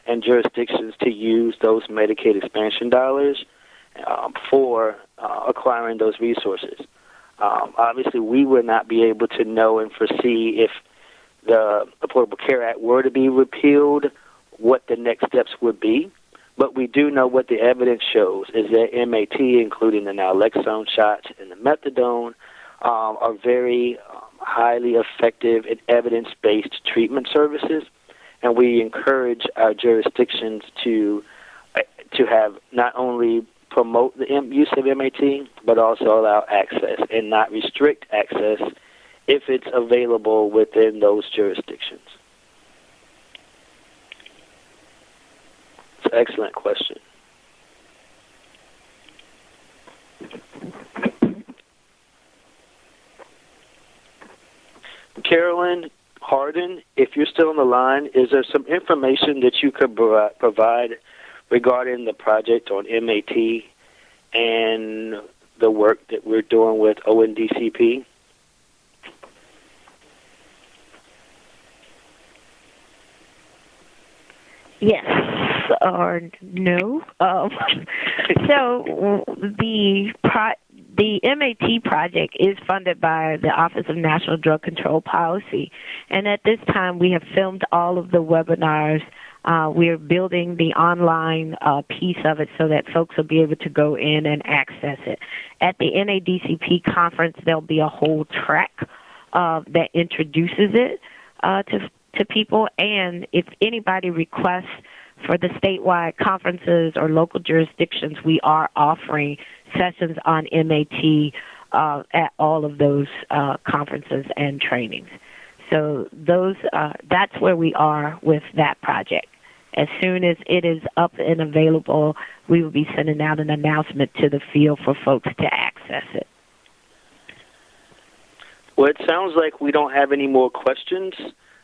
and jurisdictions to use those Medicaid expansion dollars for acquiring those resources. Obviously, we would not be able to know and foresee if the Affordable Care Act were to be repealed, what the next steps would be. But we do know what the evidence shows is that MAT, including the naloxone shots and the methadone, are very highly effective and evidence-based treatment services, and we encourage our jurisdictions to have not only promote the use of MAT, but also allow access and not restrict access if it's available within those jurisdictions. It's an excellent question. Carolyn Harden, if you're still on the line, is there some information that you could provide regarding the project on MAT and the work that we're doing with ONDCP? Yes or no. So the MAT project is funded by the Office of National Drug Control Policy, and at this time we have filmed all of the webinars. We're building the online piece of it so that folks will be able to go in and access it. At the NADCP conference, there'll be a whole track that introduces it to people, and if anybody requests for the statewide conferences or local jurisdictions, we are offering sessions on MAT at all of those conferences and trainings. So that's where we are with that project. As soon as it is up and available, we will be sending out an announcement to the field for folks to access it. Well, it sounds like we don't have any more questions.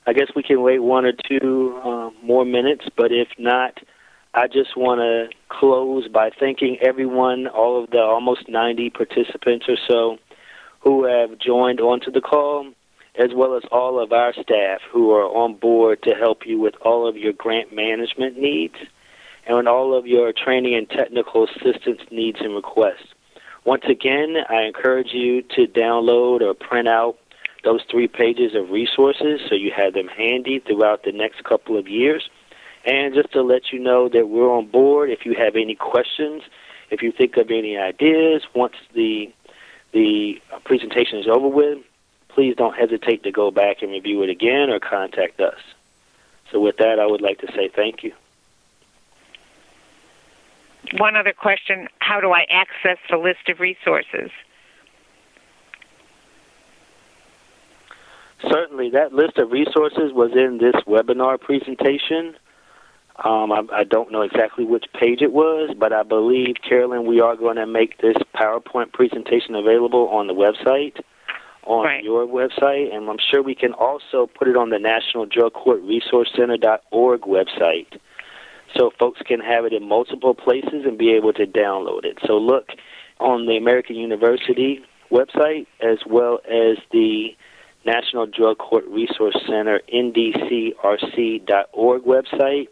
I guess we can wait 1 or 2 more minutes, but if not, I just want to close by thanking everyone, all of the almost 90 participants or so who have joined onto the call, as well as all of our staff who are on board to help you with all of your grant management needs and all of your training and technical assistance needs and requests. Once again, I encourage you to download or print out those 3 pages of resources so you have them handy throughout the next couple of years. And just to let you know that we're on board, if you have any questions, if you think of any ideas, once the the presentation is over with, please don't hesitate to go back and review it again or contact us. So with that, I would like to say thank you. One other question, how do I access the list of resources? Certainly, that list of resources was in this webinar presentation. I don't know exactly which page it was, but I believe, Carolyn, we are going to make this PowerPoint presentation available on the website, on your website, and I'm sure we can also put it on the National Drug Court Resource Center.org website, so folks can have it in multiple places and be able to download it. So look on the American University website as well as the National Drug Court Resource Center, ndcrc.org website,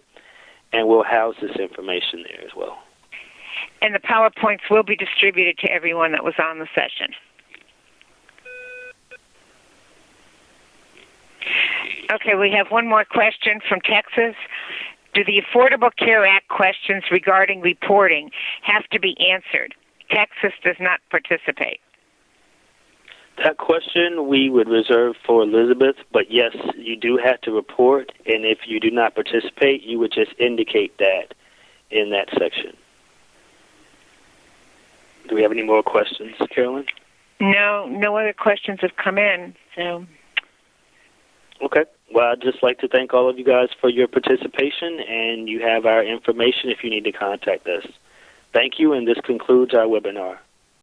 and we'll house this information there as well. And the PowerPoints will be distributed to everyone that was on the session. Okay, we have one more question from Texas. Do the Affordable Care Act questions regarding reporting have to be answered? Texas does not participate. That question we would reserve for Elizabeth, but yes, you do have to report, and if you do not participate, you would just indicate that in that section. Do we have any more questions, Carolyn? No other questions have come in, so... Okay. Well, I'd just like to thank all of you guys for your participation, and you have our information if you need to contact us. Thank you, and this concludes our webinar.